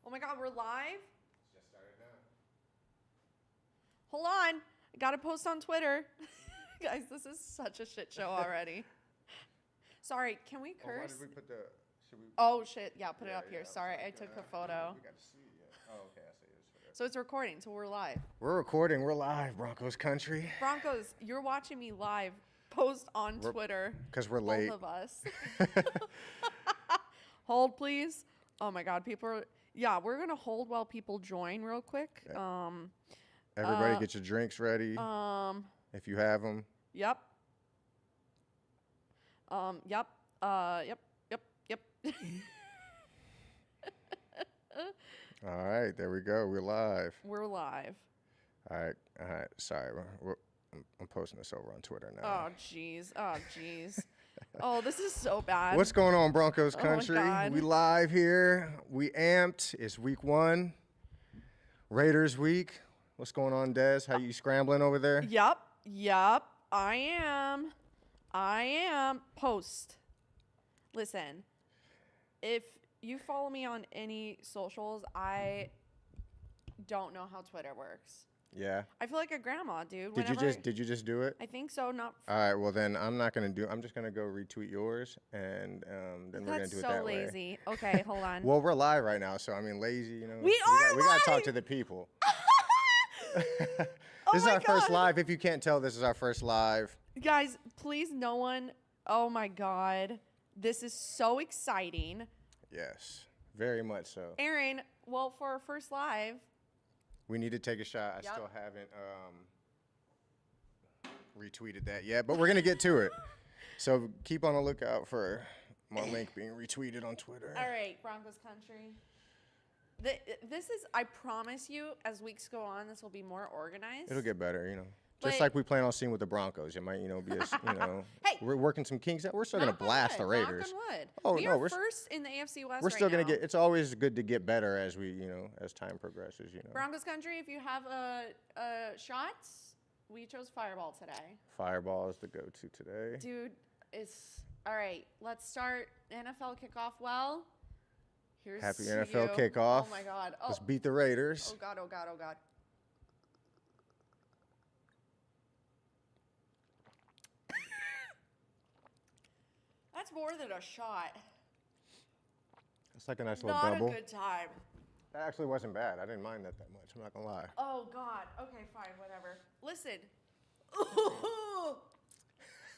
Oh my God, we're live? It's just started now. Hold on. I got to post on Twitter. Guys, this is such a shit show already. Sorry, can we curse? Oh, why did we put the... Should we... Oh, shit. Yeah, put it up here. Sorry, I took a photo. We got to see it yet. Oh, okay, I see it. So it's recording, so we're live. We're recording. We're live, Broncos country. Broncos, you're watching me live. Post on Twitter. Because we're late. Both of us. Hold, please. Oh, my God. People are... Yeah, we're going to hold while people join real quick. Everybody get your drinks ready. If you have them. Yep. Yep. Yep. All right, there we go. We're live. We're live. All right. Sorry, I'm posting this over on Twitter now. Oh, jeez. Oh, this is so bad. What's going on, Broncos Oh, country? God. We live here. We amped. It's week 1. Raiders week. What's going on, Des? How you scrambling over there? Yep. I am. Post. Listen, if you follow me on any socials, I don't know how Twitter works. Yeah. I feel like a grandma, dude. Did you just do it? I think so. Not. All right. Well, then I'm not gonna do. I'm just gonna go retweet yours, and then we're gonna do it that way. That's so lazy. Okay, hold on. Well, we're live right now, so I mean, lazy. You know. We gotta talk to the people. This is our first live. If you can't tell, this is our first live. Guys, please, no one. Oh my God, this is so exciting. Yes, very much so. Aaron, well, for our first live. We need to take a shot. I still haven't retweeted that yet, but we're going to get to it. So keep on the lookout for my link being retweeted on Twitter. All right, Broncos country. This is, I promise you, as weeks go on, this will be more organized. It'll get better, you know. Just like we plan on seeing with the Broncos. It might, be a, hey, we're working some kinks out. We're still going to blast the Raiders. Knock on wood. Oh, we no, are first in the AFC West. We're still going to get, it's always good to get better as we, as time progresses, Broncos country, if you have shots, we chose Fireball today. Fireball is the go-to today. Dude, it's, all right, let's start NFL kickoff well. Here's Happy NFL kickoff. Oh, my God. Oh. Let's beat the Raiders. Oh, God. That's more than a shot. It's like a nice little Not double. a good time. That actually wasn't bad. I didn't mind that much. I'm not going to lie. Oh, God. Okay, fine, whatever. Listen.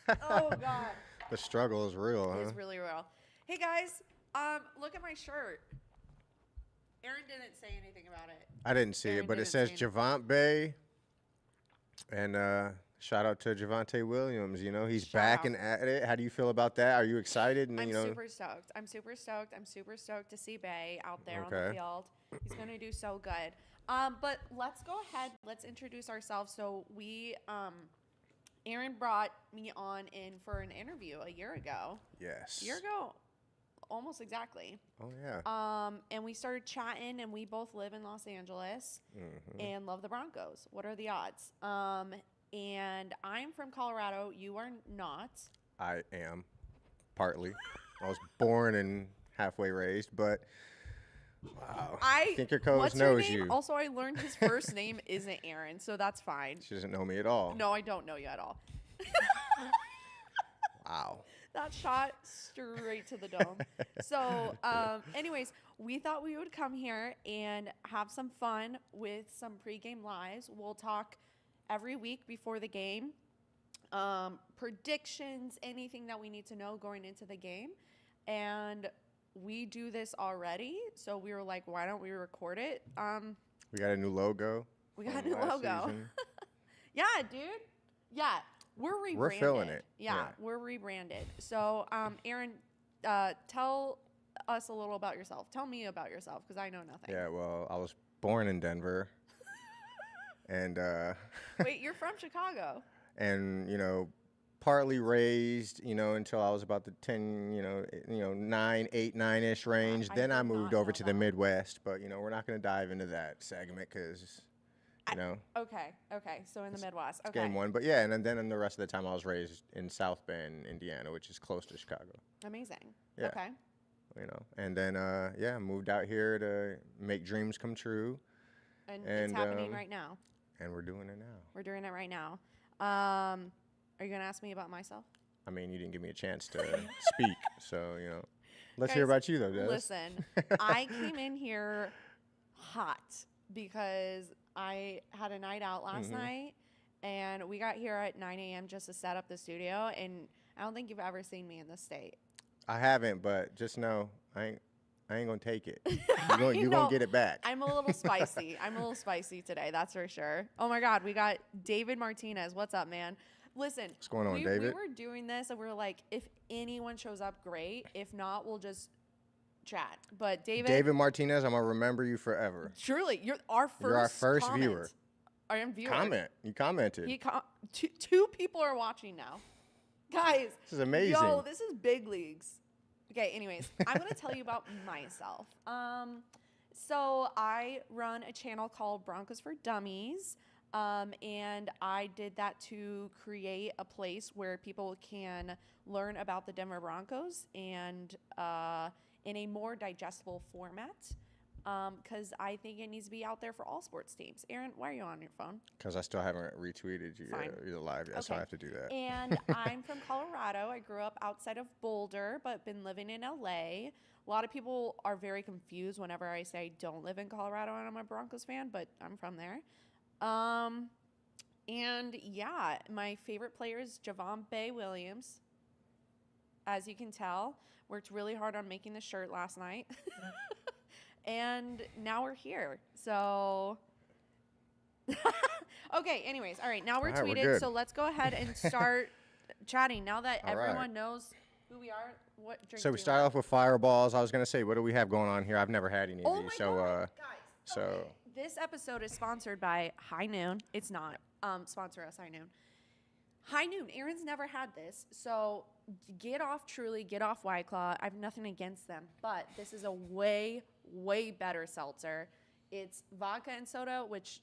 Oh, God. The struggle is real, huh? It's really real. Hey, guys, look at my shirt. Aaron didn't say anything about it. I didn't see it, but it says Javante Bay. And shout out to Javante Williams. He's back and at it. How do you feel about that? Are you excited? And, I'm super stoked. I'm super stoked to see Bay out there on the field. He's going to do so good. But let's go ahead. Let's introduce ourselves. So Aaron brought me in for an interview a year ago. Yes. A year ago, almost exactly. Oh, yeah. And we started chatting, and we both live in Los Angeles and love the Broncos. What are the odds? And I'm from Colorado. You are not. I am, partly. I was born and halfway raised, but wow. I think your coach knows you. Also, I learned his first name isn't Aaron, so that's fine. She doesn't know me at all. No, I don't know you at all. Wow. That shot straight to the dome. So, anyways, we thought we would come here and have some fun with some pregame lives. We'll talk every week before the game. Predictions, anything that we need to know going into the game. And we do this already, so we were like, why don't we record it? We got a new logo. Yeah, dude. Yeah. We're rebranded. We're feeling it. Yeah, we're rebranded. So, Aaron, tell us a little about yourself. Tell me about yourself, because I know nothing. Yeah, well, I was born in Denver. And wait, you're from Chicago. And, partly raised, until I was about the 10, 9-ish range. Then I moved over to the Midwest. But, we're not going to dive into that segment because... Okay. So in the Midwest. Okay. Game 1. But yeah, and then in the rest of the time I was raised in South Bend, Indiana, which is close to Chicago. Amazing. Yeah. Okay. And then moved out here to make dreams come true. And it's happening right now. And we're doing it now. We're doing it right now. Are you going to ask me about myself? I mean, you didn't give me a chance to speak, so, Let's Guys, hear about you, though, Des. Listen, I came in here hot because I had a night out last night, and we got here at 9 a.m. just to set up the studio, and I don't think you've ever seen me in this state. I haven't, but just know I ain't going to take it. You're going to get it back. I'm a little spicy. I'm a little spicy today, that's for sure. Oh, my God, we got David Martinez. What's up, man? Listen, what's going on, David? We were doing this, and we were like, if anyone shows up, great. If not, we'll just chat. But David Martinez, I'm going to remember you forever. Truly, you're our first viewer. I am viewer. You commented. Two people are watching now. Guys. This is amazing. Yo, this is big leagues. Okay, anyways, I'm going to tell you about myself. So I run a channel called Broncos for Dummies. And I did that to create a place where people can learn about the Denver Broncos and in a more digestible format, because I think it needs to be out there for all sports teams. Aaron, why are you on your phone? Because I still haven't retweeted you live yet, so I have to do that. And I'm from Colorado. I grew up outside of Boulder, but been living in LA. A lot of people are very confused whenever I say I don't live in Colorado and I'm a Broncos fan, but I'm from there. And yeah, my favorite player is Javonte Williams. As you can tell, worked really hard on making the shirt last night. And now we're here. So, okay, anyways. All right, now we're tweeted. So let's go ahead and start chatting. Now that everyone knows who we are, what drink So we start off with fireballs. I was going to say, what do we have going on here? I've never had any of these. Oh my God, guys. So. Okay. This episode is sponsored by High Noon. It's not. Sponsor us, High Noon. High Noon. Aaron's never had this. So get off White Claw. I have nothing against them. But this is a way, way better seltzer. It's vodka and soda, which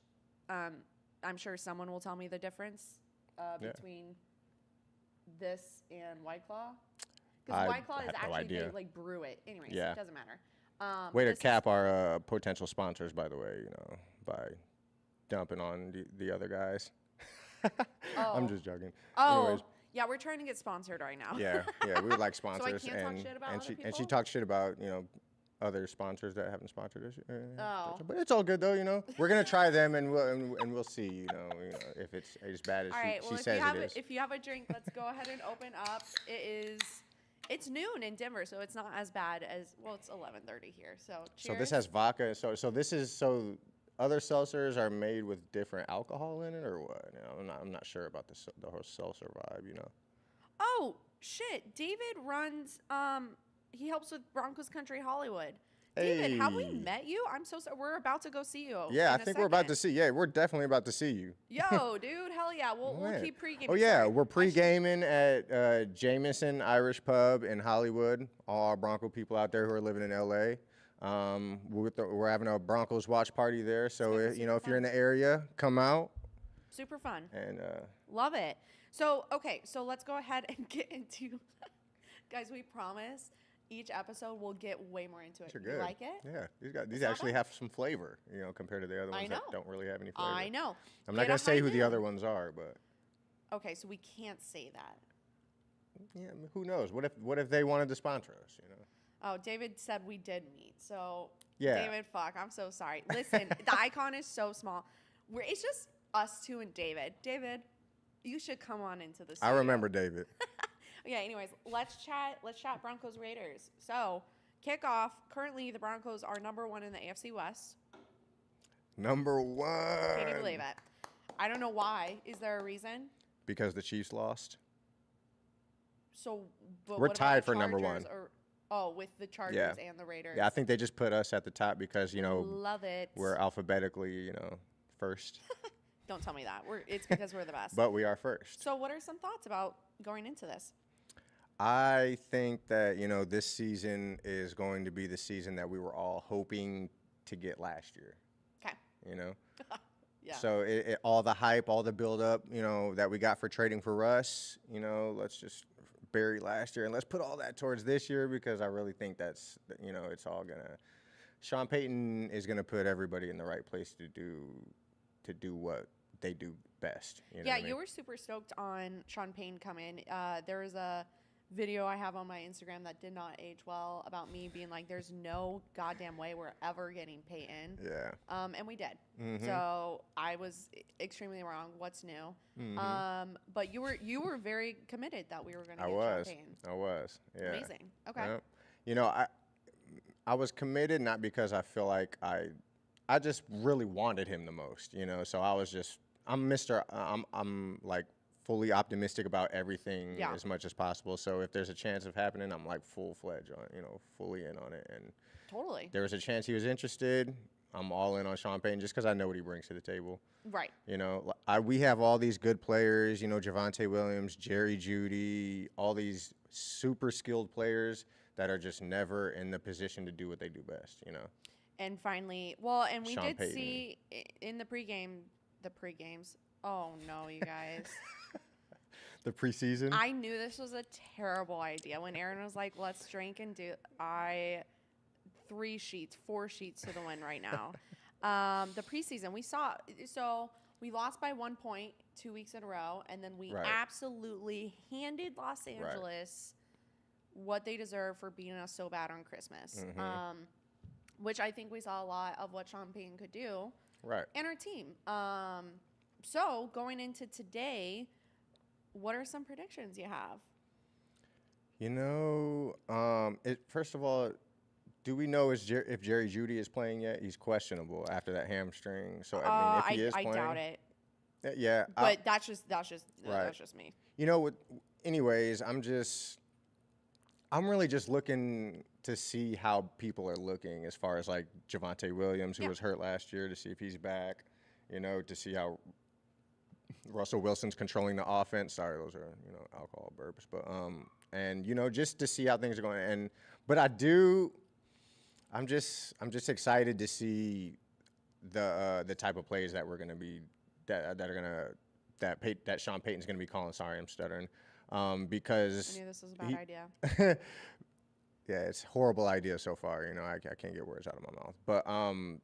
I'm sure someone will tell me the difference between this and White Claw. Because White Claw is actually, they like brew it. Anyways, it doesn't matter. Way to cap our potential sponsors, by the way, by dumping on the other guys. I'm just joking. Anyways. Yeah, we're trying to get sponsored right now. yeah, we would like sponsors. So I can't talk shit about other people? And she talks shit about, other sponsors that haven't sponsored us. But it's all good, though, We're going to try them, and we'll see, if it's as bad as she says it is. If you have a drink, let's go ahead and open up. It's noon in Denver, so it's not as bad as, it's 11:30 here. So cheers. So this has vodka. So other seltzers are made with different alcohol in it, or what? I'm not sure about the whole seltzer vibe. Oh shit! David runs. He helps with Broncos Country Hollywood. David, have we met you? I'm so sorry. We're about to go see you. Yeah, I think we're about to see. Yeah, we're definitely about to see you. Yo, dude, hell yeah. We'll keep pre-gaming. Oh, yeah, we're pre-gaming at Jameson Irish Pub in Hollywood. All our Bronco people out there who are living in L.A. We're having a Broncos watch party there. So, if you're in the area, come out. Super fun. And love it. So, okay, so let's go ahead and get into guys, we promise each episode we'll get way more into it. Good. You like it? Yeah. These actually have some flavor, compared to the other ones that don't really have any flavor. I know. I'm not going to say who the other ones are, but. Okay, so we can't say that. Yeah, who knows? What if they wanted to sponsor us, Oh, David said we did meet. So, yeah. David, fuck, I'm so sorry. Listen, the icon is so small. It's just us two and David. David, you should come on into the studio. I remember David. Yeah, anyways, let's chat Broncos Raiders. So, kickoff. Currently, the Broncos are number 1 in the AFC West. Number 1. Can you believe it? I don't know why. Is there a reason? Because the Chiefs lost. So, but we're tied for number 1. With the Chargers and the Raiders. Yeah, I think they just put us at the top because, love it. We're alphabetically, first. Don't tell me that. It's because we're the best. But we are first. So what are some thoughts about going into this? I think that, this season is going to be the season that we were all hoping to get last year. Okay. Yeah. So all the hype, all the build-up, that we got for trading for Russ, let's just buried last year, and let's put all that towards this year because I really think that's, it's all gonna. Sean Payton is gonna put everybody in the right place to do what they do best. You know what I mean? You were super stoked on Sean Payton coming. There was a video I have on my Instagram that did not age well about me being like, there's no goddamn way we're ever getting Payton. Yeah. And we did. So I was extremely wrong. What's new? But you were very committed that we were going to get Sean Payton. I was. Yeah. Amazing. Okay. Yeah. I was committed not because I feel like I just really wanted him the most, So I was just I'm like fully optimistic about everything as much as possible. So if there's a chance of happening, I'm like full-fledged on, fully in on it. And totally. There was a chance he was interested. I'm all in on Sean Payton just because I know what he brings to the table. Right. We have all these good players, Javonte Williams, Jerry Jeudy, all these super skilled players that are just never in the position to do what they do best, And finally, and we Sean did Payton. see in the pregames. Oh no, you guys. The preseason? I knew this was a terrible idea when Aaron was like, let's drink and do 4 sheets to the win right now. The preseason, we lost by 1 point 2 weeks in a row, and then we absolutely handed Los Angeles what they deserve for beating us so bad on Christmas. Which I think we saw a lot of what Sean Payton could do. Right. And our team. So going into today, what are some predictions you have? First of all, do we know if Jerry Jeudy is playing yet? He's questionable after that hamstring. So if he is playing, I doubt it. Yeah. But that's just me. Anyways, I'm really just looking to see how people are looking as far as like Javonte Williams, who was hurt last year, to see if he's back, to see how Russell Wilson's controlling the offense. Sorry, those are, alcohol burps. But, just to see how things are going. But I'm just excited to see the type of plays that we're going to be, that Sean Payton's going to be calling. Sorry, I'm stuttering. Because I knew this was a bad idea. Yeah, it's a horrible idea so far. I can't get words out of my mouth. But I'm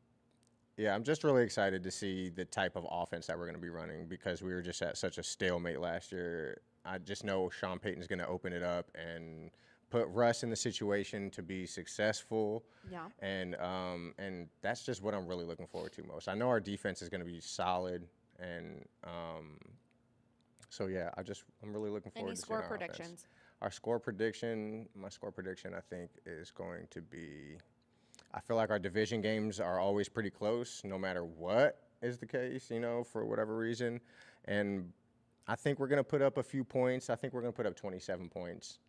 just really excited to see the type of offense that we're going to be running because we were just at such a stalemate last year. I just know Sean Payton's going to open it up and put Russ in the situation to be successful. Yeah. And that's just what I'm really looking forward to most. I know our defense is going to be solid, and I'm really looking forward to seeing our predictions? Offense. My score prediction, I think, is going to be, I feel like our division games are always pretty close, no matter what is the case, for whatever reason. And I think we're going to put up a few points. I think we're going to put up 27 points.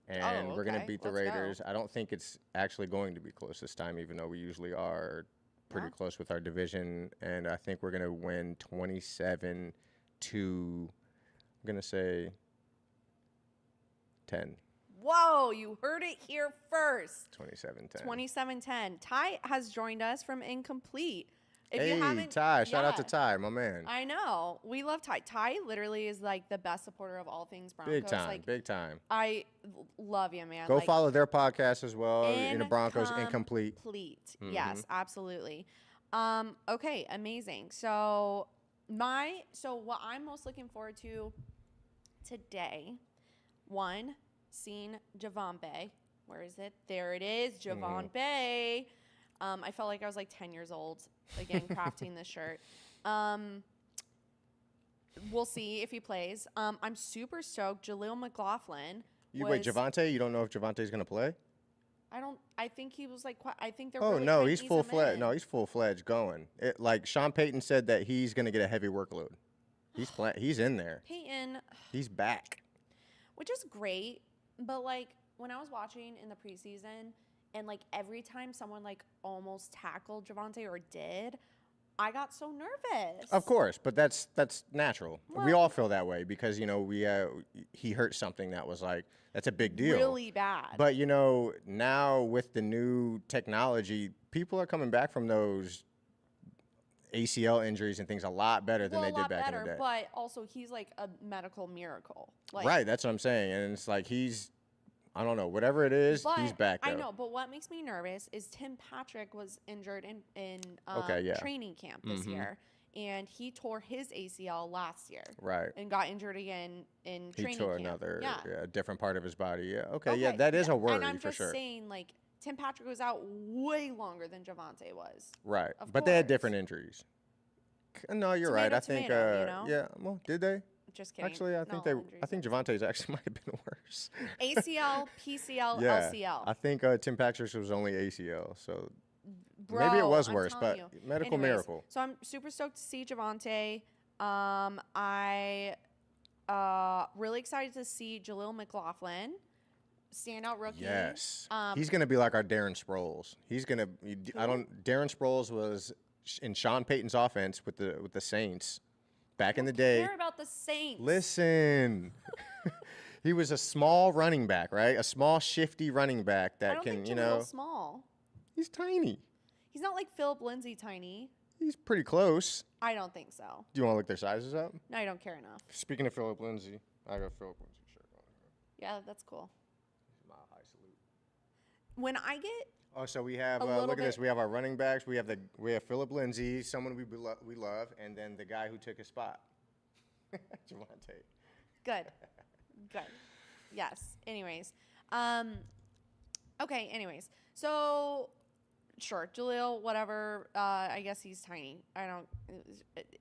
And we're going to beat the Raiders. I don't think it's actually going to be close this time, even though we usually are pretty close with our division. And I think we're going to win 27 to, I'm going to say, 10. Whoa, you heard it here first. 27-10. 27-10. Ty has joined us from Incomplete. Ty. Shout out to Ty, my man. I know. We love Ty. Ty literally is like the best supporter of all things Broncos. Big time. I love you, man. Go follow their podcast as well. In the Broncos Incomplete. Yes, absolutely. Okay, amazing. So what I'm most looking forward to today, one, seeing Javonte. Where is it? There it is, Javonte. I felt like I was like 10 years old, again, crafting this shirt. We'll see if he plays. I'm super stoked. Jaleel McLaughlin. Wait, Javonte? You don't know if Javonte's going to play? I think he was like, I think they're really no, he's full-fledged. No, he's full-fledged going. Like Sean Payton said that he's going to get a heavy workload. He's in there. Payton. He's back. Which is great, but like when I was watching in the preseason and like every time someone like almost tackled Javonte or did, I got so nervous. Of course, but that's natural. Well, we all feel that way because he hurt something that was like that's a big deal. Really bad. But now with the new technology, people are coming back from those ACL injuries and things a lot better than they did back in the day. But also, he's like a medical miracle. Like, right, that's what I'm saying. And it's like I don't know, whatever it is, he's back though. I know, but what makes me nervous is Tim Patrick was injured in training camp this year, and he tore his ACL last year. Right. And got injured again in training camp. He tore another different part of his body. Yeah. Okay, yeah, that is a worry for sure. And I'm just saying, like, Tim Patrick was out way longer than Javonte was. Right. But they had different injuries. No, you're right. I think yeah, well, did they? Just kidding. Actually, I think Javonte's actually might have been worse. ACL, PCL, LCL. I think Tim Patrick's was only ACL, so maybe it was worse, but medical miracle. So I'm super stoked to see Javonte. I really excited to see Jaleel McLaughlin, standout rookie. Yes, he's gonna be like our Darren Sproles. Darren Sproles was in Sean Payton's offense with the Saints. Back in the day. I don't care about the Saints. Listen. He was a small running back, right? A small, shifty running back that can, small. He's tiny. He's not like Philip Lindsay tiny. He's pretty close. I don't think so. Do you want to look their sizes up? No, I don't care enough. Speaking of Philip Lindsay, I got Philip Lindsay shirt on. Yeah, that's cool. Mile high salute. When I get Oh, so we have look at this. We have our running backs. We have Philip Lindsay, someone we love, and then the guy who took his spot, Javonte. Good. Yes. Anyways, okay. Anyways, so sure, Jaleel, whatever. I guess he's tiny.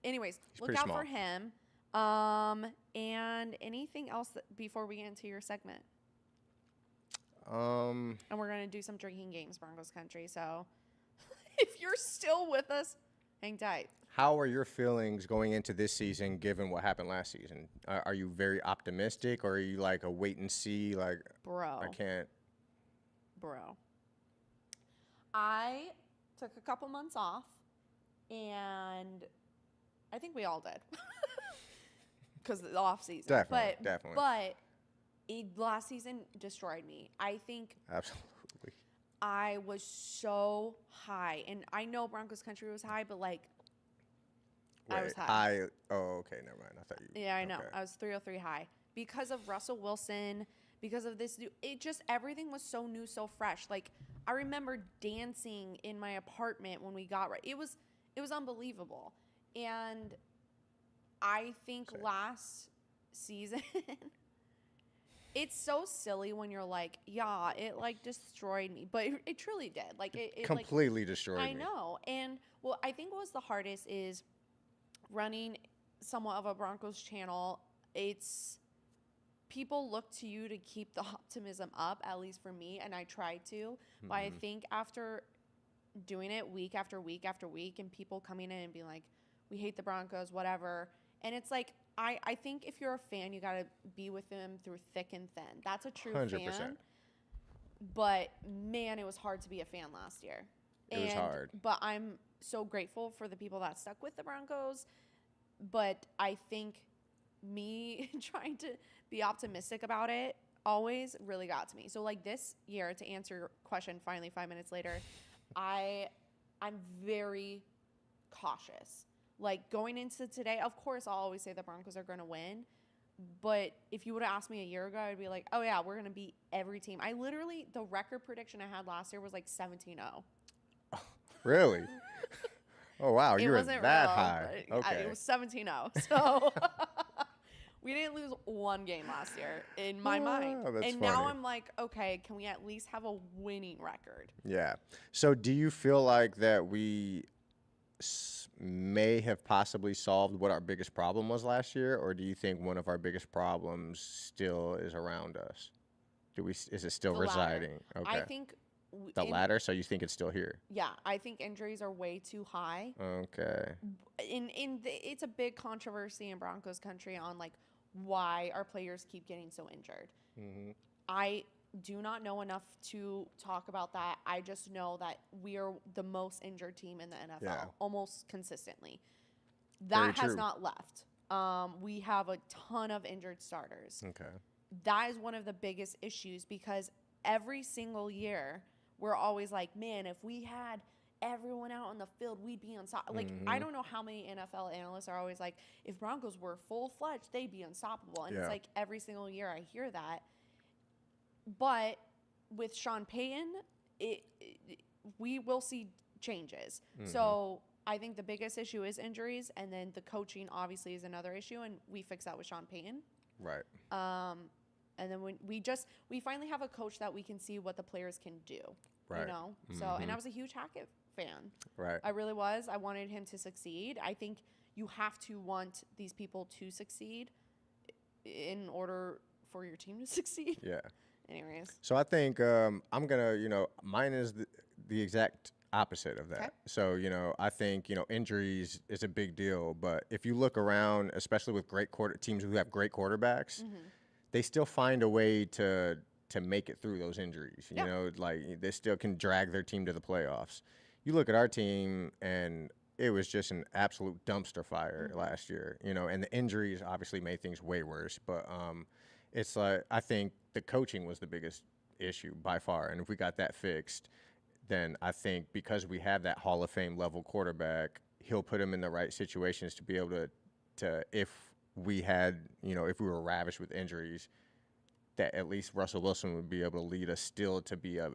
Anyways, look out for him. And anything else before we get into your segment? And we're going to do some drinking games, Broncos country. So if you're still with us, hang tight. How are your feelings going into this season, given what happened last season? Are you very optimistic, or are you like a wait and see? Like, bro, I can't. Bro, I took a couple months off, and I think we all did because the off season. Definitely. But last season destroyed me. I think absolutely. I was so high, and I know Broncos country was high, but like I was high. Oh, okay, never mind. I thought you. Yeah, I know. I was 303 high because of Russell Wilson, because of this new. It just everything was so new, so fresh. Like I remember dancing in my apartment when we got right. It was unbelievable, and I think last season. It's so silly when you're like, yeah, it like destroyed me, but it truly did. Like it completely destroyed me. I know, and well, I think what was the hardest is running somewhat of a Broncos channel. It's people look to you to keep the optimism up, at least for me, and I try to. Mm-hmm. But I think after doing it week after week after week, and people coming in and being like, we hate the Broncos, whatever, and it's like. I think if you're a fan, you got to be with them through thick and thin. That's a true 100%. Fan. But, man, it was hard to be a fan last year. It was hard. But I'm so grateful for the people that stuck with the Broncos. But I think me trying to be optimistic about it always really got to me. So, like, this year, to answer your question finally 5 minutes later, I'm very cautious. Like, going into today, of course, I'll always say the Broncos are going to win. But if you would have asked me a year ago, I'd be like, oh, yeah, we're going to beat every team. The record prediction I had last year was like 17-0. Oh, really? Oh, wow. You were that high. Okay. It was 17-0. So we didn't lose one game last year in my mind. That's and funny. Now I'm like, okay, can we at least have a winning record? Yeah. So do you feel like that we may have possibly solved what our biggest problem was last year, or do you think one of our biggest problems still is around us? Is it still residing? Okay. I think the latter. So you think it's still here? Yeah, I think injuries are way too high. Okay. It's a big controversy in Broncos country on like why our players keep getting so injured. Mm-hmm. I do not know enough to talk about that. I just know that we are the most injured team in the NFL, almost consistently. That has not left. We have a ton of injured starters. Okay. That is one of the biggest issues because every single year we're always like, man, if we had everyone out on the field, we'd be unstoppable. Like, I don't know how many NFL analysts are always like, if Broncos were full-fledged, they'd be unstoppable. And it's like every single year I hear that. But with Sean Payton, we will see changes. So I think the biggest issue is injuries, and then the coaching obviously is another issue, and we fix that with Sean Payton. Right. And then when we finally have a coach that we can see what the players can do. Right. You know? So, and I was a huge Hackett fan. Right. I really was. I wanted him to succeed. I think you have to want these people to succeed in order for your team to succeed. Yeah. Anyways. So I think I'm going to, mine is the exact opposite of that. Okay. So, I think, injuries is a big deal. But if you look around, especially with teams who have great quarterbacks, they still find a way to make it through those injuries. You know, like they still can drag their team to the playoffs. You look at our team, and it was just an absolute dumpster fire last year, and the injuries obviously made things way worse. But it's like, I think the coaching was the biggest issue by far. And if we got that fixed, then I think because we have that Hall of Fame level quarterback, he'll put him in the right situations to be able to if we had, if we were ravished with injuries, that at least Russell Wilson would be able to lead us still to be a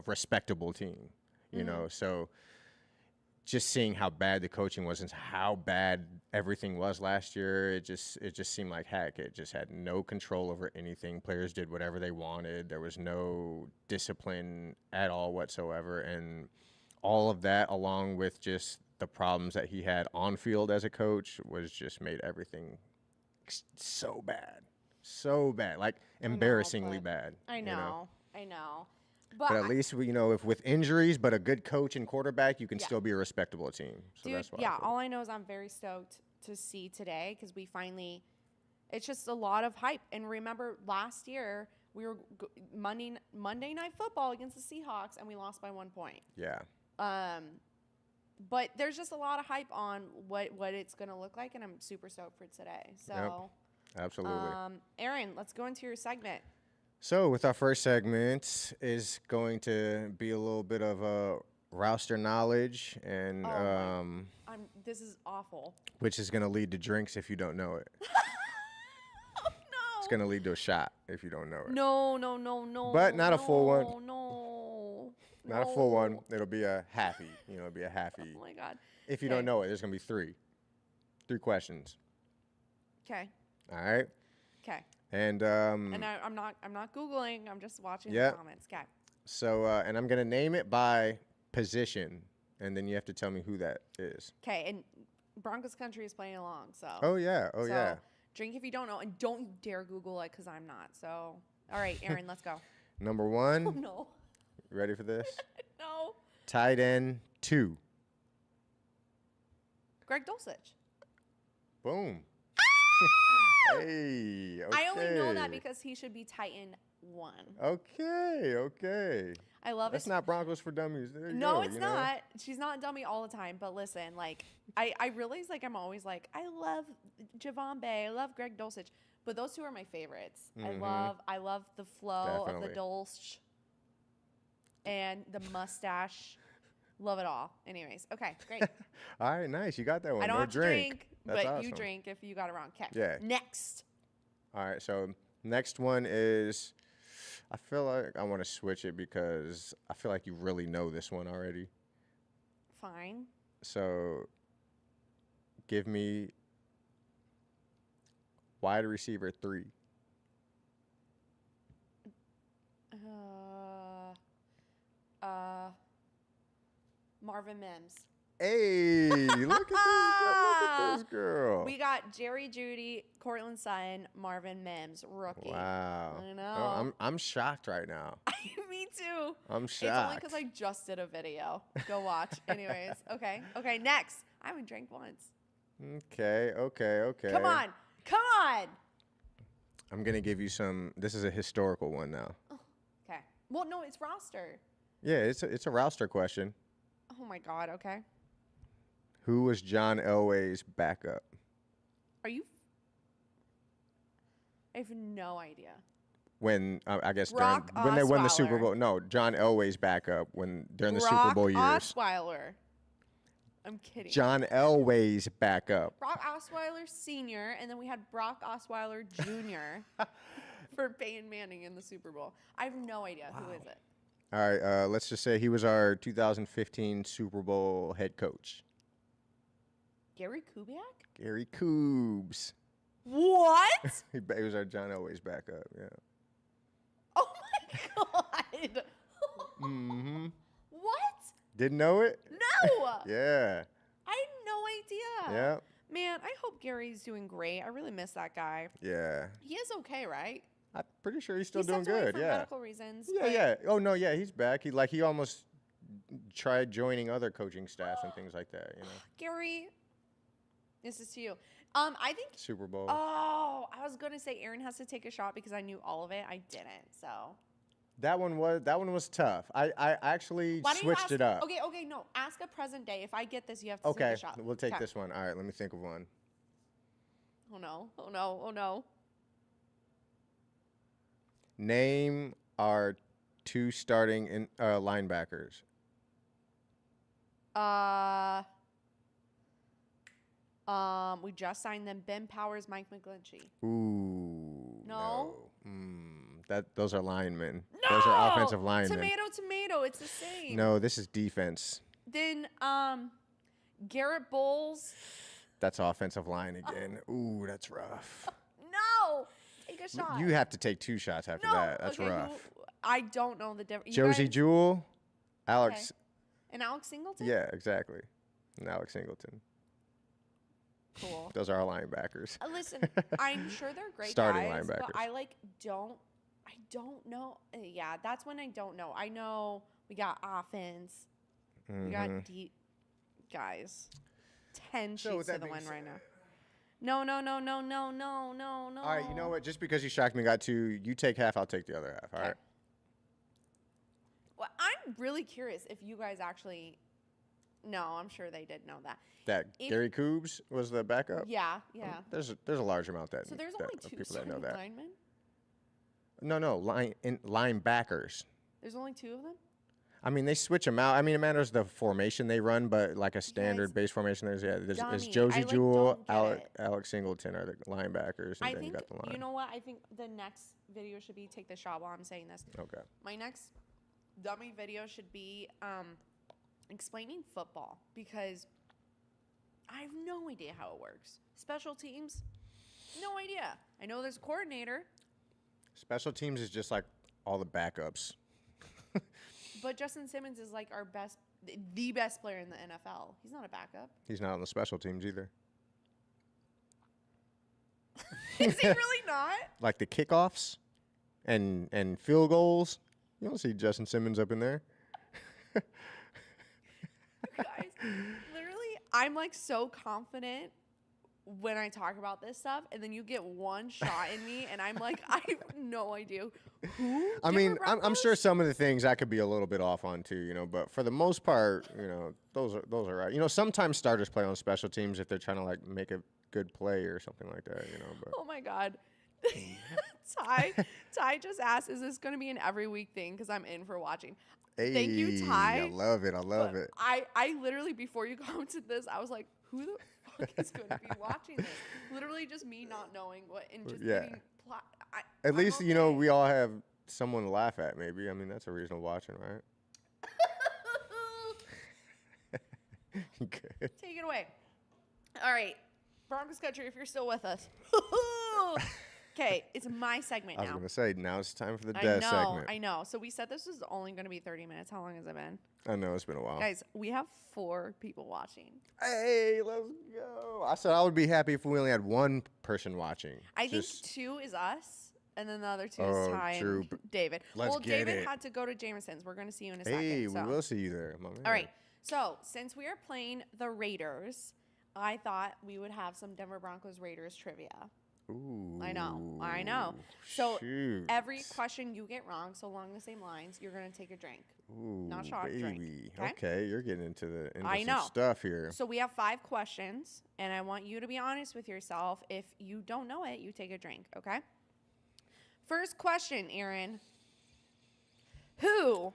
respectable team, you know? So just seeing how bad the coaching was and how bad everything was last year, it just seemed like heck. It just had no control over anything. Players did whatever they wanted. There was no discipline at all whatsoever. And all of that, along with just the problems that he had on field as a coach, was just made everything so bad. So bad, like embarrassingly bad. I know. But at least if with injuries, but a good coach and quarterback, you can still be a respectable team. So dude, that's why. all I know is I'm very stoked to see today because we finally. It's just a lot of hype, and remember last year we were Monday Night Football against the Seahawks, and we lost by 1 point. Yeah. But there's just a lot of hype on what it's going to look like, and I'm super stoked for today. So. Yep. Absolutely. Aaron, let's go into your segment. So with our first segment is going to be a little bit of a roster knowledge, and this is awful. Which is going to lead to drinks if you don't know it. Oh, no. It's going to lead to a shot if you don't know it. No. But not a full one. No. Not a full one. It'll be a halfie. It'll be a halfie. Oh my God. If you don't know it, there's going to be three questions. Okay. All right. Okay. And I'm not Googling. I'm just watching the comments. Okay. So and I'm gonna name it by position, and then you have to tell me who that is. Okay. And Broncos country is playing along. So. Oh yeah. Drink if you don't know, and don't you dare Google it because I'm not. So. All right, Aaron, let's go. Number one. Oh no. You ready for this? No. Tight end 2. Greg Dulcich. Boom. Hey, okay. I only know that because he should be Titan 1. Okay. I love it. That's not Broncos for Dummies. There you no, go, it's not. She's not a dummy all the time. But listen, like, I realize, like, I'm always like, I love Javon Bay. I love Greg Dulcich. But those two are my favorites. I love the flow of the Dulce and the mustache. Love it all. Anyways, okay, great. All right, nice. You got that one. I don't have to drink, That's but awesome. you drink if you got it wrong. Okay. Yeah. Next. All right, so next one is, I feel like I want to switch it because I feel like you really know this one already. Fine. So give me wide receiver 3. Marvin Mims. Hey, look at this girl. We got Jerry Jeudy, Cortland Sutton, Marvin Mims, rookie. Wow. I know. Oh, I'm shocked right now. Me too. I'm shocked. It's only because I just did a video. Go watch. Anyways, okay. Okay, next. I haven't drank once. Okay. Come on. I'm going to give you some. This is a historical one now. Okay. Well, no, it's roster. Yeah, it's a roster question. Oh, my God. Okay. Who was John Elway's backup? Are you? I have no idea. when I guess Brock when they won the Super Osweiler. Bowl. No, John Elway's backup during the Super Brock Bowl years. Osweiler. I'm kidding. John Elway's backup. Brock Osweiler Sr. and then we had Brock Osweiler Jr. for Peyton Manning in the Super Bowl. I have no idea. Who is it? All right, let's just say he was our 2015 Super Bowl head coach. Gary Kubiak? Gary Coobs. What? He was our John Elway's backup, yeah. Oh my God. Mm-hmm. What? Didn't know it? No. Yeah. I had no idea. Yeah. Man, I hope Gary's doing great. I really miss that guy. Yeah. He is okay, right? I'm pretty sure he's still He doing stepped away good. for Yeah. medical reasons. Yeah, but yeah. Oh no, yeah, he's back. He almost tried joining other coaching staffs and things like that. You know. Gary, this is to you. I think. Super Bowl. Oh, I was gonna say Aaron has to take a shot because I knew all of it. I didn't, so. That one was tough. I actually Why don't you switched ask, it up. Okay, no. Ask a present day. If I get this, you have to Okay, take a shot. we'll take 'Kay. this one. All right, let me think of one. Oh no! Oh no! Oh no! Name our two starting linebackers. We just signed them. Ben Powers, Mike McGlinchey. Ooh. No? Those are linemen. No! Those are offensive linemen. Tomato. It's the same. No, this is defense. Then Garrett Bowles. That's offensive line again. Ooh, that's rough. No, take a shot. You have to take two shots after no. that. That's okay, rough. I don't know the difference. Josie Jewell, Alex. Okay. And Alex Singleton. Yeah, exactly. And Alex Singleton. Cool. Those are our linebackers. Listen, I'm sure they're great Starting guys, linebackers. but I don't know. Yeah, that's when I don't know. I know we got offense. We got deep guys. 10 sheets to the win right now. No. All right, you know what? Just because you shocked me, got two. You take half, I'll take the other half. All right. Well, I'm really curious if you guys actually. No, I'm sure they did know that. Gary Coobs was the backup. Yeah. There's a large amount So there's only two people that know starting that. linemen. No, linebackers. There's only two of them. I mean, they switch them out. I mean, it matters the formation they run, but like a standard base formation, there's Josie Jewell, Alex Singleton are the linebackers, and then you got the line. You know what? I think the next video should be take the shot while I'm saying this. Okay. My next dummy video should be explaining football because I have no idea how it works. Special teams, no idea. I know there's a coordinator. Special teams is just like all the backups. But Justin Simmons is like the best player in the NFL. He's not a backup. He's not on the special teams either. Is he really not? Like the kickoffs and field goals. You don't see Justin Simmons up in there. Guys, literally, I'm like so confident when I talk about this stuff, and then you get one shot in me, and I'm like, I have no idea who. I mean, I'm sure some of the things I could be a little bit off on too, you know, but for the most part, you know, those are right. You know, sometimes starters play on special teams if they're trying to like make a good play or something like that, you know. But oh my God. Ty just asked, is this going to be an every week thing? Because I'm in for watching. hey, Thank you, Ty. I love it. I literally, before you commented this, I was like, who the fuck is going to be watching this? Literally just me not knowing what and just getting At least, you know, we all have someone to laugh at, maybe. I mean, that's a reason to watching, right? Good. Take it away. All right. Broncos country, if you're still with us. Okay, it's my segment now. I was going to say, now it's time for the Des segment. I know. So we said this was only going to be 30 minutes. How long has it been? I know, it's been a while. Guys, we have 4 people watching. Hey, let's go. I said I would be happy if we only had one person watching. I think 2 is us, and then the other 2 is Ty and David. Let's get David it. had to go to Jameson's. We're going to see you in a second. Hey, we will see you there. My man. All right. So since we are playing the Raiders, I thought we would have some Denver Broncos Raiders trivia. Ooh. I know. So shoot. every question you get wrong, so along the same lines, you're going to take a drink. Ooh, Not shot, baby. drink. Okay, you're getting into I some know. stuff here. So we have 5 questions, and I want you to be honest with yourself. If you don't know it, you take a drink, okay? First question, Aaron. Who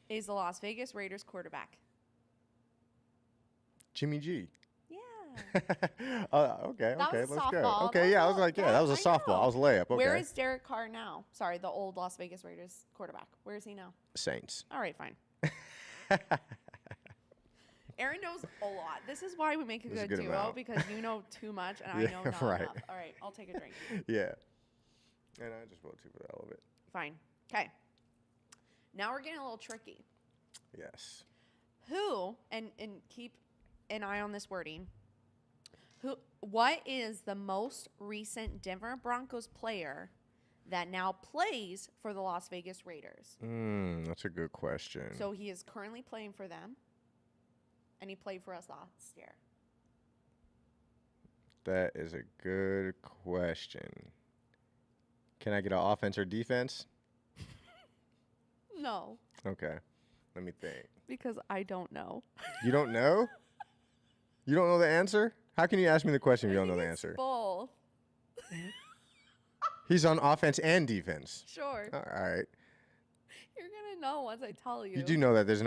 is the Las Vegas Raiders quarterback? Jimmy G. Yeah. Okay, That was let's softball. go. Okay, yeah, I was like, that was a softball. know. I was a layup. Okay. Where is Derek Carr now? Sorry, the old Las Vegas Raiders quarterback. Where is he now? Saints. All right, fine. Aaron knows a lot. This is why we make a good duo, amount. because you know too much and I know not right. enough. All right, I'll take a drink. Yeah. And I just will too for the hell of it. Fine. Okay. Now we're getting a little tricky. Yes. Who, and keep an eye on this wording, what is the most recent Denver Broncos player that now plays for the Las Vegas Raiders? That's a good question. So he is currently playing for them, and he played for us last year. That is a good question. Can I get an offense or defense? No. Okay. Let me think. Because I don't know. You don't know? You don't know the answer? How can you ask me the question if you don't know the It's answer? both. He's on offense and defense. Sure. All right. You're going to know once I tell you. You do know that there's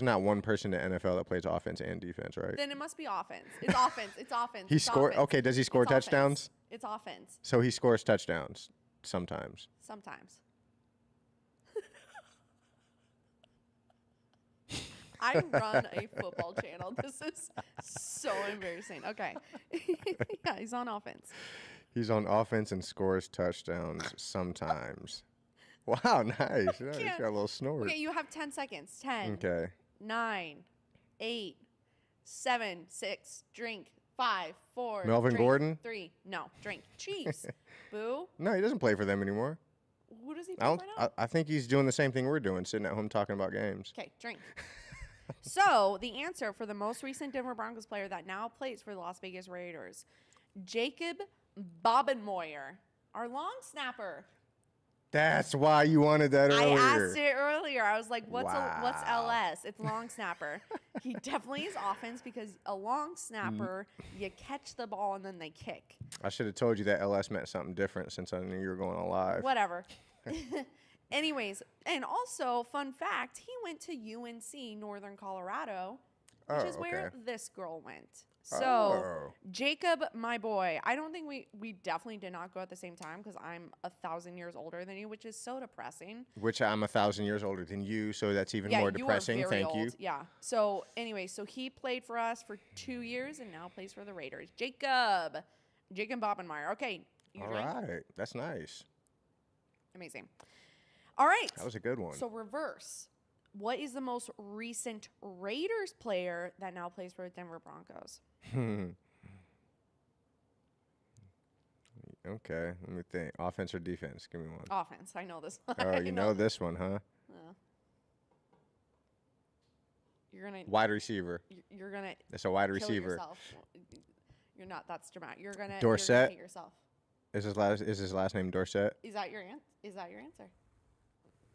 not one person in the NFL that plays offense and defense, right? Then it must be offense. It's offense. It's offense. He It's scored. offense. Okay, does he score It's touchdowns? Offense. It's offense. So he scores touchdowns sometimes. Sometimes. I run a football channel. This is so embarrassing. Okay. Yeah, he's on offense. He's on offense and scores touchdowns sometimes. Wow, nice. Yeah, he's got a little snort. Okay, you have 10 seconds. 10, Okay. 9, 8, 7, 6, drink, 5, 4, Melvin drink, Gordon? 3, no, drink. Chiefs. Boo. No, he doesn't play for them anymore. Who does he play for now? I think he's doing the same thing we're doing, sitting at home talking about games. Okay, drink. So, the answer for the most recent Denver Broncos player that now plays for the Las Vegas Raiders, Jacob Bobenmoyer, our long snapper. That's why you wanted that earlier. I asked it earlier. I was like, what's Wow. LS? It's long snapper. He definitely is offense because a long snapper, you catch the ball and then they kick. I should have told you that LS meant something different since I knew you were going on live. Whatever. Anyways, and also, fun fact, he went to UNC, Northern Colorado, which is where this girl went. So, Jacob, my boy, I don't think we definitely did not go at the same time because I'm 1,000 years older than you, which is so depressing. Which I'm 1,000 years older than you, so that's even more depressing. You are very Thank old. you. Yeah. So, anyway, so he played for us for 2 years and now plays for the Raiders. Jacob Bobenmeyer. Okay. All right. That's nice. Amazing. All right. That was a good one. So, reverse. What is the most recent Raiders player that now plays for the Denver Broncos? Okay, let me think. Offense or defense? Give me one. Offense. I know this one. Oh, you know this one, huh? You're gonna wide receiver. You're gonna. It's a wide kill receiver. Yourself. You're not. That's dramatic. You're gonna. Dorsett? You're gonna hate yourself. Is his last name Dorsett? Is that your answer?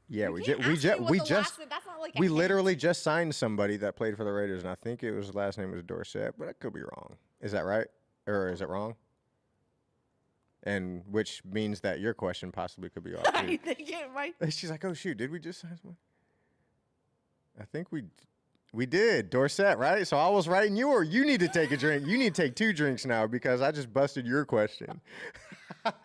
Yeah, You we can't just ask me what the last name- that's not like a we hint. literally just signed somebody that played for the Raiders, and I think his last name was Dorsett, but I could be wrong. Is that right, or is it wrong? And which means that your question possibly could be off. I think it might. She's like, "Oh shoot, did we just sign someone?" I think we did Dorsett, right? So I was right, and you need to take a drink. You need to take 2 drinks now because I just busted your question. What?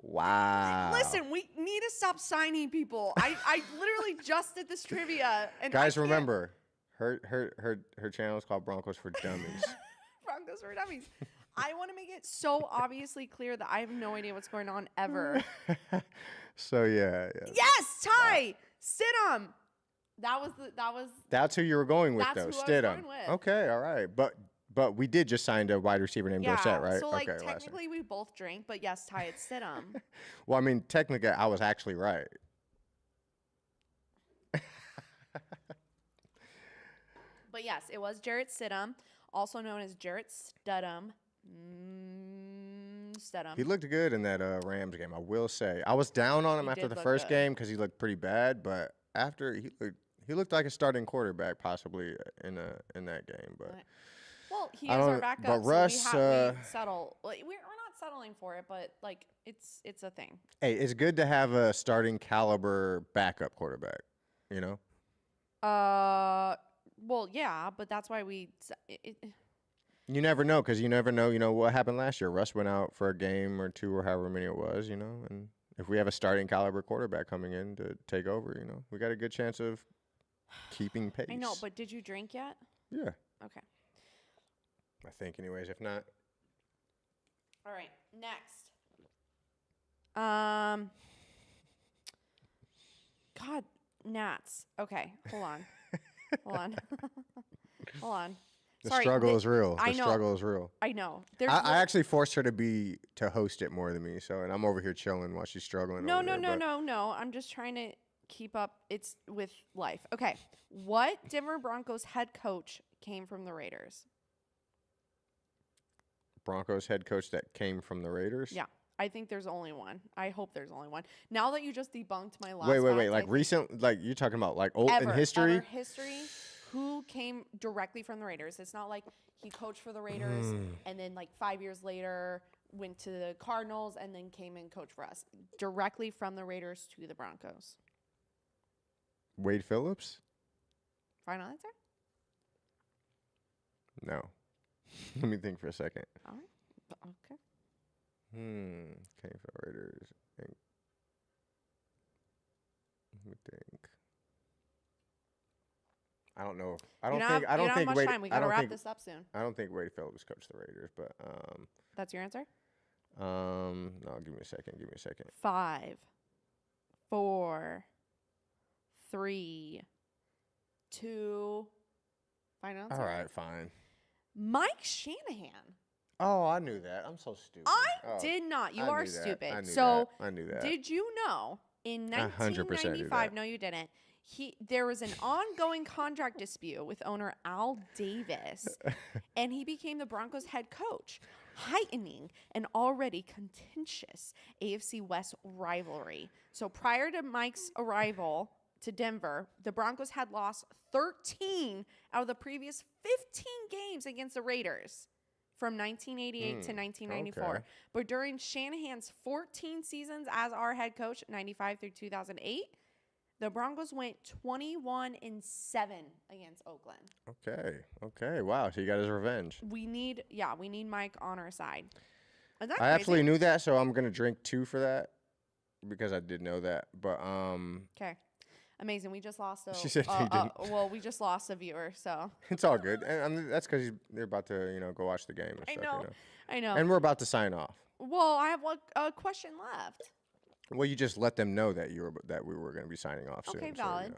Wow. Listen, we need to stop signing people. I literally just did this trivia. And Guys, remember, her channel is called Broncos for Dummies. Broncos for Dummies. I want to make it so obviously clear that I have no idea what's going on ever. So yeah. Yes, Ty, Stidham. That's who you were going with, That's though. who I was Stidham. going with. Okay, all right, but we did just sign a wide receiver named Dorsett, right? So like okay, technically we both drank, but yes, Ty, it's Stidham. Well, I mean, technically, I was actually right. But yes, it was Jarrett Stidham, also known as Jarrett Studham. Stidham. He looked good in that Rams game, I will say. I was down on him He after did the look first good. game because he looked pretty bad, but after he looked like a starting quarterback possibly in that game. But Well, he is I our don't- backup. but Russ, so we settle. We're not settling for it, but like it's a thing. Hey, it's good to have a starting caliber backup quarterback. You know. Well, yeah, but that's why we. You never know, because you never know. You know what happened last year. Russ went out for a game or two, or however many it was. You know, and if we have a starting caliber quarterback coming in to take over, you know, we got a good chance of keeping pace. I know, but did you drink yet? Yeah. Okay. I think, anyways. If not, all right. Next. God, gnats. Okay, hold on. Hold on. Hold on. the Sorry, struggle is real. I The know. struggle is real. I know. I actually forced her to host it more than me. So, and I'm over here chilling while she's struggling. No. I'm just trying to keep up. It's with life. Okay. What Denver Broncos head coach came from the Raiders? Broncos head coach that came from the Raiders. Yeah. I think there's only one. I hope there's only one. Now that you just debunked my last Wait. fact, Like recent, like you're talking about like old in ever history? history, who came directly from the Raiders? It's not like he coached for the Raiders and then like 5 years later went to the Cardinals and then came and coached for us. Directly from the Raiders to the Broncos. Wade Phillips? Final answer? No. Let me think for a second. All right. Okay. Came from Raiders. Let me think. I don't know. I don't think. I don't think. Much Wade. time. We I gotta don't wrap think. this up soon. I don't think Wade Phillips coached the Raiders, but That's your answer? no. Give me a second. 5, 4, 3, 2. Final answer. All right, fine. Mike Shanahan. Oh, I knew that. I'm so stupid. I did not. You I are knew that. stupid. I knew So that. I knew that. did you know in 100% knew 1995? that. No, you didn't. There was an ongoing contract dispute with owner Al Davis, and he became the Broncos head coach, heightening an already contentious AFC West rivalry. So prior to Mike's arrival to Denver, the Broncos had lost 13 out of the previous 15 games against the Raiders from 1988 to 1994. Okay. But during Shanahan's 14 seasons as our head coach, 95 through 2008, the Broncos went 21-7 against Oakland. Okay. Wow. So he got his revenge. We need Mike on our side. Isn't that I crazy? absolutely knew that, so I'm gonna drink 2 for that because I did know that. But Okay. Amazing. We just lost She said they didn't. Well, we just lost a viewer, so. It's all good, and that's because they're about to go watch the game and stuff. I know. And we're about to sign off. Well, I have a question left. Well, you just let them know that we were going to be signing off soon. Okay, so, valid.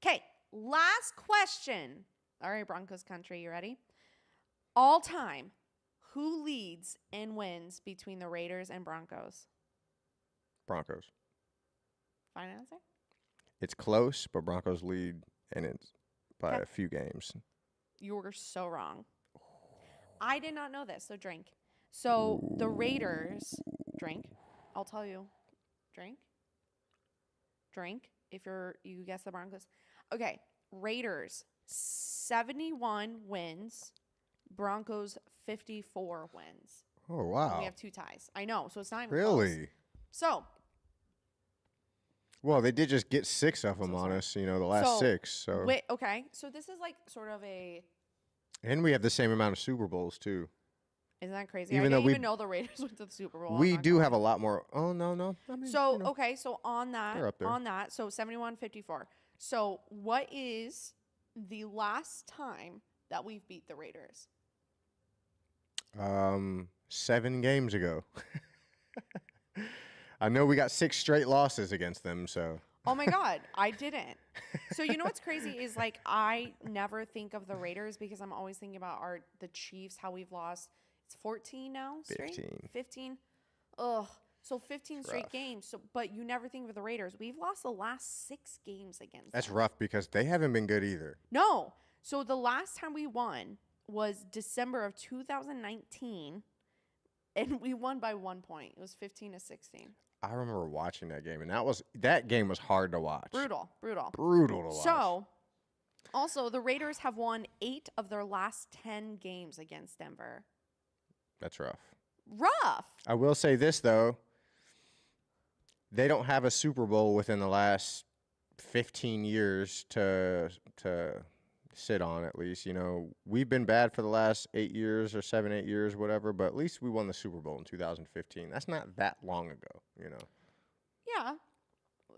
Okay, last question. All right, Broncos country, you ready? All time, who leads in wins between the Raiders and Broncos? Broncos. Final answer? It's close, but Broncos lead, and it's by Okay. a few games. You were so wrong. I did not know this, so drink. So the Raiders, drink. I'll tell you. Drink. If you guess the Broncos. Okay, Raiders, 71 wins. Broncos, 54 wins. Oh, wow. And we have 2 ties. I know, so it's not even Really? close. So, Well, they did just get 6 of them on us, the last 6. So. wait, okay. So this is like sort of a... And we have the same amount of Super Bowls, too. Isn't that crazy? Even I though didn't even know the Raiders went to the Super Bowl. We do have a lot more. Oh, no. I mean, So, okay, so on They're up there. that, so 71-54. So, what is the last time that we've beat the Raiders? 7 games ago. I know we got 6 straight losses against them, so. Oh my God, I didn't. So you know what's crazy is like I never think of the Raiders because I'm always thinking about the Chiefs, how we've lost. It's 14 now straight? 15. Ugh. So 15 straight rough. games. So, but you never think of the Raiders. We've lost the last 6 games against That's them. rough because they haven't been good either. No. So the last time we won was December of 2019, and we won by 1 point. It was 15-16. I remember watching that game, and that game was hard to watch. Brutal. Brutal to watch. So, also, the Raiders have won 8 of their last 10 games against Denver. That's rough. rough. I will say this, though. They don't have a Super Bowl within the last 15 years to sit on, at least. You know, we've been bad for the last 8 years or 7, 8 years, whatever, but at least we won the Super Bowl in 2015. That's not that long ago, you know. Yeah.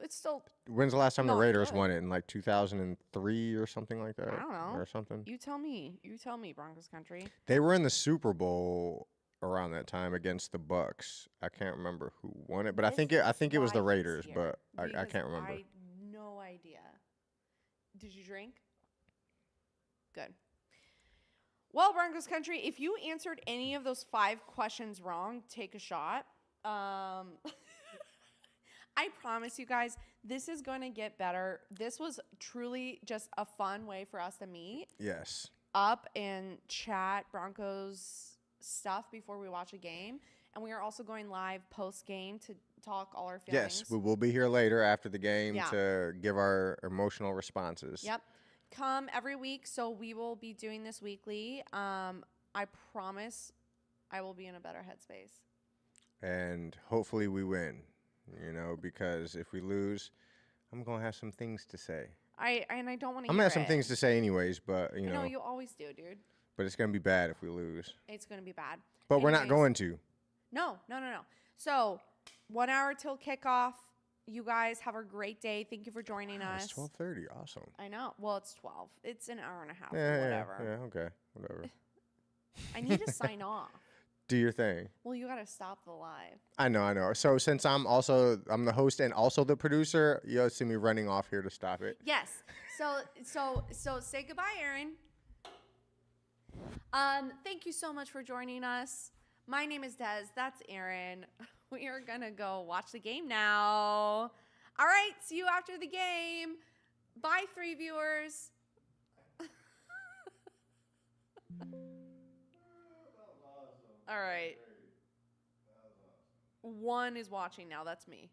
It's still. When's the last time the Not Raiders good. won it? In like 2003 or something like that? I don't know. Or something? You tell me. You tell me, Broncos country. They were in the Super Bowl around that time against the Bucks. I can't remember who won it, but I think it was the Why he's Raiders, here, but I because can't remember. I no idea. Did you drink? Good. Well, Broncos country, if you answered any of those 5 questions wrong, take a shot. I promise you guys, this is going to get better. This was truly just a fun way for us to meet Yes. up and chat Broncos stuff before we watch a game. And we are also going live post-game to talk all our feelings. Yes, we will be here later after the game Yeah. to give our emotional responses. Yep. Come every week, so we will be doing this weekly. I promise I will be in a better headspace. And hopefully we win, you know, because if we lose, I'm going to have some things to say. I don't want to I'm hear going to have some it. things to say anyways, but, you I know, know you always do, dude. but it's going to be bad if we lose. It's going to be bad. But we're not Anyways, going to. No. So, 1 hour till kickoff. You guys have a great day. Thank you for joining us. It's 12:30. Awesome. I know. Well, it's 12. It's an hour and a half. Yeah, Whatever. Yeah, okay. Whatever. I need to sign off. Do your thing. Well, you got to stop the live. I know. So since I'm the host and also the producer, you'll see me running off here to stop it. Yes. So say goodbye, Aaron. Thank you so much for joining us. My name is Des. That's Aaron. We are gonna go watch the game now. All right. See you after the game. Bye, 3 viewers. All right. 1 is watching now. That's me.